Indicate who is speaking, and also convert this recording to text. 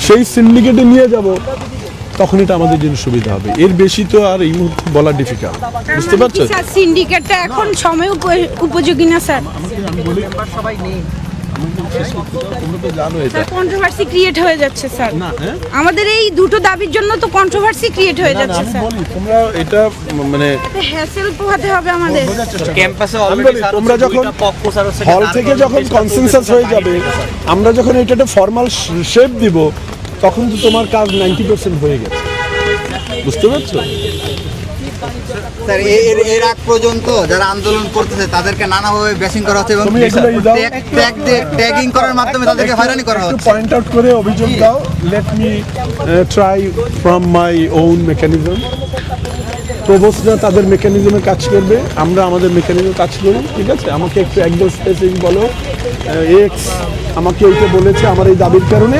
Speaker 1: সেই সিন্ডিকেটে নিয়ে যাব, তখন এটা আমাদের জন্য সুবিধা হবে। এর বেশি তো আর এই মুহূর্তে বলা ডিফিকাল্ট, বুঝতে পারছো?
Speaker 2: স্যার সিন্ডিকেটটা এখন সময় উপযোগী না স্যার।
Speaker 3: সবাই নেই।
Speaker 1: তোমরা তো জানো এটা।
Speaker 2: স্যার কন্ট্রোভার্সি ক্রিয়েট হয়ে যাচ্ছে স্যার।
Speaker 1: না, হ্যাঁ?
Speaker 2: আমাদের এই দুটো দাবির জন্য তো কন্ট্রোভার্সি ক্রিয়েট হয়ে যাচ্ছে
Speaker 1: আমি
Speaker 2: স্যার।
Speaker 1: বলি তোমরা এটা মানে
Speaker 2: হ্যাসেল পোহাতে হবে আমাদের।
Speaker 3: ক্যাম্পাসে
Speaker 1: আমি বলি, তোমরা যখন হল থেকে যখন কনসেনসাস হয়ে যাবে, আমরা যখন এটা একটা ফর্মাল শেপ দিব, তখন তো তোমার কাজ 90% হয়ে গেছে, বুঝতে পারছো?
Speaker 4: স্যার এর আগ পর্যন্ত যারা আন্দোলন করতেছে তাদেরকে নানাভাবে ব্যাশিং করা হচ্ছে এবং
Speaker 1: তুমি এগুলো দাও।
Speaker 4: ট্যাগিং করার মাধ্যমে তাদেরকে হয়রানি করা হচ্ছে।
Speaker 1: পয়েন্ট আউট করে অভিযোগ দাও। Let me try from my own mechanism. প্রভোস্টরা তাদের মেকানিজমে কাজ করবে, আমরা আমাদের মেকানিজমে কাজ করি, ঠিক আছে? আমাকে একটু একদম স্পেসিফিক বলো, এক্স আমাকে এইটা বলেছে আমার এই দাবির কারণে,